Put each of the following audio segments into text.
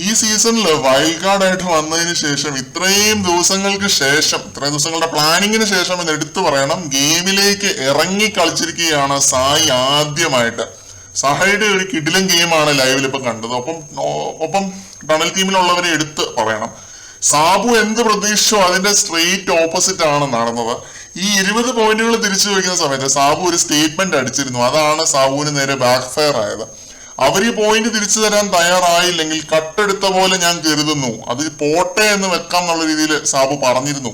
ഈ സീസണിൽ wild card ആയിട്ട് വന്നതിന് ശേഷം ഇത്രയും ദിവസങ്ങളുടെ പ്ലാനിങ്ങിന് ശേഷം എന്ന് എടുത്തു പറയണം, ഗെയിമിലേക്ക് ഇറങ്ങി കളിച്ചിരിക്കുകയാണ് സായി ആദ്യമായിട്ട്. സഹയുടെ ഒരു കിടിലൻ ഗെയിമാണ് ലൈവിൽ ഇപ്പൊ കണ്ടത്. ഒപ്പം ടണൽ ടീമിലുള്ളവരെ എടുത്ത് പറയണം. സാബു എന്ത് പ്രതീക്ഷിച്ചോ അതിന്റെ സ്ട്രെയിറ്റ് ഓപ്പോസിറ്റ് ആണ് നടന്നത്. ഈ 20 പോയിന്റുകൾ തിരിച്ചു വയ്ക്കുന്ന സമയത്ത് സാബു ഒരു സ്റ്റേറ്റ്മെന്റ് അടിച്ചിരുന്നു. അതാണ് സാബുവിന് നേരെ ബാക്ക് ഫയർ ആയത്. അവർ ഈ പോയിന്റ് തിരിച്ചു തരാൻ തയ്യാറായില്ലെങ്കിൽ കട്ടെടുത്ത പോലെ ഞാൻ കരുതുന്നു, അത് പോട്ടെ എന്ന് വെക്കാം എന്നുള്ള രീതിയിൽ സാബു പറഞ്ഞിരുന്നു.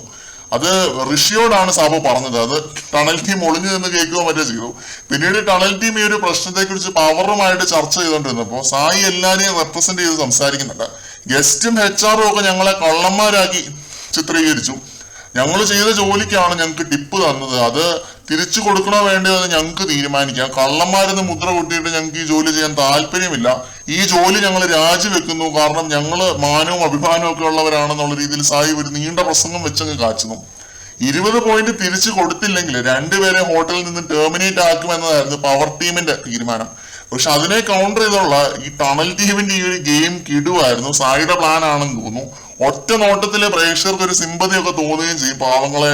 അത് ഋഷിയോടാണ് സാബു പറഞ്ഞത്. അത് ടണൽ ടീം ഒളിഞ്ഞു നിന്ന് കേൾക്കുക മറ്റേ ചെയ്തു. പിന്നീട് ടണൽ ടീം ഈ ഒരു പ്രശ്നത്തെ കുറിച്ച് പവറുമായിട്ട് ചർച്ച ചെയ്തുകൊണ്ടിരുന്നപ്പോൾ സായി എല്ലാരെയും റെപ്രസെന്റ് ചെയ്ത് സംസാരിക്കുന്നുണ്ട്. ഗസ്റ്റും HR ഒക്കെ ഞങ്ങളെ കള്ളന്മാരാക്കി ചിത്രീകരിച്ചു. ഞങ്ങൾ ചെയ്ത ജോലിക്കാണ് ഞങ്ങൾക്ക് ടിപ്പ് തന്നത്, അത് തിരിച്ചു കൊടുക്കണോ വേണ്ടയോ എന്ന് ഞങ്ങൾക്ക് തീരുമാനിക്കാം. കള്ളന്മാരെന്ന് മുദ്ര കൂട്ടിയിട്ട് ഞങ്ങൾക്ക് ഈ ജോലി ചെയ്യാൻ താല്പര്യമില്ല. ഈ ജോലി ഞങ്ങൾ രാജിവെക്കുന്നു, കാരണം ഞങ്ങൾ മാനവും അഭിമാനവും ഒക്കെ ഉള്ളവരാണെന്നുള്ള രീതിയിൽ സായി ഒരു നീണ്ട പ്രസംഗം വെച്ചങ്ങ് കാച്ചുന്നു. 20 പോയിന്റ് തിരിച്ചു കൊടുത്തില്ലെങ്കിൽ 2 പേരെ ഹോട്ടലിൽ നിന്ന് ടെർമിനേറ്റ് ആക്കുമെന്നതായിരുന്നു പവർ ടീമിന്റെ തീരുമാനം. പക്ഷെ അതിനെ കൗണ്ടർ ചെയ്തുള്ള ഈ ടണൽ ടീമിന്റെ ഈ ഒരു ഗെയിം കിടുവായിരുന്നു. സായിയുടെ പ്ലാൻ ആണെന്ന് തോന്നുന്നു. ഒറ്റ നോട്ടത്തിലെ പ്രേക്ഷകർക്ക് ഒരു സിമ്പതി ഒക്കെ തോന്നുകയും ചെയ്യും. പാവങ്ങളെ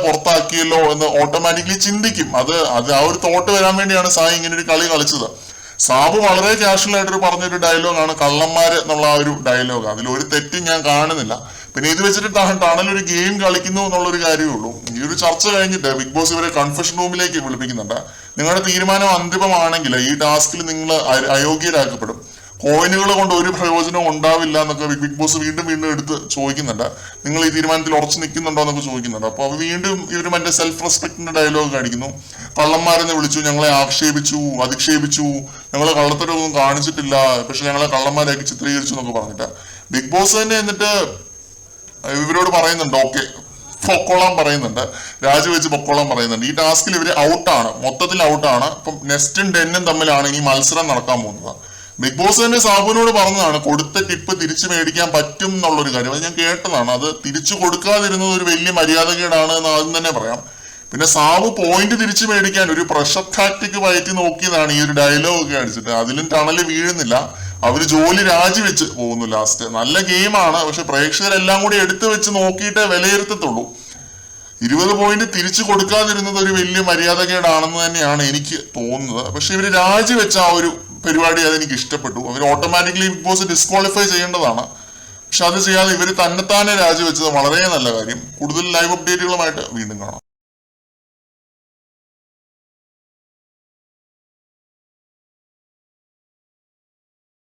പുറത്താക്കിയല്ലോ എന്ന് ഓട്ടോമാറ്റിക്കലി ചിന്തിക്കും. അത് ആ ഒരു തോട്ട് വരാൻ വേണ്ടിയാണ് സായി ഇങ്ങനെ ഒരു കളി കളിച്ചത്. സാബു വളരെ കാഷ്വൽ ആയിട്ട് പറഞ്ഞൊരു ഡയലോഗാണ് കള്ളന്മാര് എന്നുള്ള ആ ഒരു ഡയലോഗ്. അതിലൊരു തെറ്റും ഞാൻ കാണുന്നില്ല. പിന്നെ ഇത് വെച്ചിട്ട് ടണൽ ഒരു ഗെയിം കളിക്കുന്നു എന്നുള്ളൊരു കാര്യമേ ഉള്ളൂ. ഈ ഒരു ചർച്ച കഴിഞ്ഞിട്ട് ബിഗ് ബോസ് ഇവരെ കൺഫെഷൻ റൂമിലേക്ക് വിളിപ്പിക്കുന്നുണ്ട്. നിങ്ങളുടെ തീരുമാനം അന്തിമമാണെങ്കിൽ ഈ ടാസ്കിൽ നിങ്ങൾ അയോഗ്യരാക്കപ്പെടും, കോയിനുകൾ കൊണ്ട് ഒരു പ്രയോജനവും ഉണ്ടാവില്ല എന്നൊക്കെ ബിഗ് ബോസ് വീണ്ടും എടുത്ത് ചോദിക്കുന്നുണ്ട്. നിങ്ങൾ ഈ തീരുമാനത്തിൽ ഉറച്ചു നിൽക്കുന്നുണ്ടോ എന്നൊക്കെ ചോദിക്കുന്നുണ്ട്. അപ്പൊ വീണ്ടും ഇവർ മറ്റേ സെൽഫ് റെസ്പെക്ടിന്റെ ഡയലോഗ് കാണിക്കുന്നു. കള്ളന്മാരെന്ന് വിളിച്ചു, ഞങ്ങളെ അധിക്ഷേപിച്ചു, ഞങ്ങളെ കള്ളത്തരമൊന്നും കാണിച്ചിട്ടില്ല, പക്ഷെ ഞങ്ങളെ കള്ളന്മാരാക്കി ചിത്രീകരിച്ചു എന്നൊക്കെ പറഞ്ഞിട്ട് ബിഗ് ബോസ് തന്നെ എന്നിട്ട് ഇവരോട് പറയുന്നുണ്ട്, ഓക്കെ പൊക്കോളാൻ പറയുന്നുണ്ട്, രാജിവെച്ച് പൊക്കോളാൻ പറയുന്നുണ്ട്. ഈ ടാസ്കിൽ ഇവര് ഔട്ടാണ്, മൊത്തത്തിൽ ഔട്ടാണ്. ഇപ്പം നെസ്റ്റും 10ഉം തമ്മിലാണ് ഇനി മത്സരം നടക്കാൻ പോകുന്നത്. ബിഗ് ബോസ് തന്നെ സാബുവിനോട് പറഞ്ഞതാണ് കൊടുത്ത ടിപ്പ് തിരിച്ചു മേടിക്കാൻ പറ്റും എന്നുള്ളൊരു കാര്യം. അത് ഞാൻ കേട്ടതാണ്. അത് തിരിച്ചു കൊടുക്കാതിരുന്നത് ഒരു വലിയ മര്യാദകേടാണ് എന്ന് ആദ്യം തന്നെ പറയാം. പിന്നെ സാബു പോയിന്റ് തിരിച്ചു മേടിക്കാൻ ഒരു പ്രഷർ ടാക്ടിക് പയറ്റി നോക്കിയതാണ് ഈ ഒരു ഡയലോഗ് ഒക്കെ അടിച്ചിട്ട്. അതിലും ടണല് വീഴുന്നില്ല. അവര് ജോലി രാജിവെച്ച് പോകുന്നു ലാസ്റ്റ്. നല്ല ഗെയിമാണ്, പക്ഷെ പ്രേക്ഷകരെല്ലാം കൂടി എടുത്തു വെച്ച് നോക്കിയിട്ടേ വിലയിരുത്തത്തുള്ളൂ. 20 പോയിന്റ് തിരിച്ചു കൊടുക്കാതിരുന്നത് ഒരു വലിയ മര്യാദകേടാണെന്ന് തന്നെയാണ് എനിക്ക് തോന്നുന്നത്. പക്ഷെ ഇവര് രാജിവെച്ച ആ ഒരു പരിപാടി അതെനിക്ക് ഇഷ്ടപ്പെട്ടു. അവർ ഓട്ടോമാറ്റിക്കലി ബിഗ് ബോസ് ഡിസ്ക്വാളിഫൈ ചെയ്യേണ്ടതാണ്. പക്ഷെ അത് ചെയ്യാതെ ഇവർ തന്നെത്താനെ രാജിവെച്ചത് വളരെ നല്ല കാര്യം. കൂടുതൽ ലൈവ് അപ്ഡേറ്റുകളുമായിട്ട് വീണ്ടും കാണാം.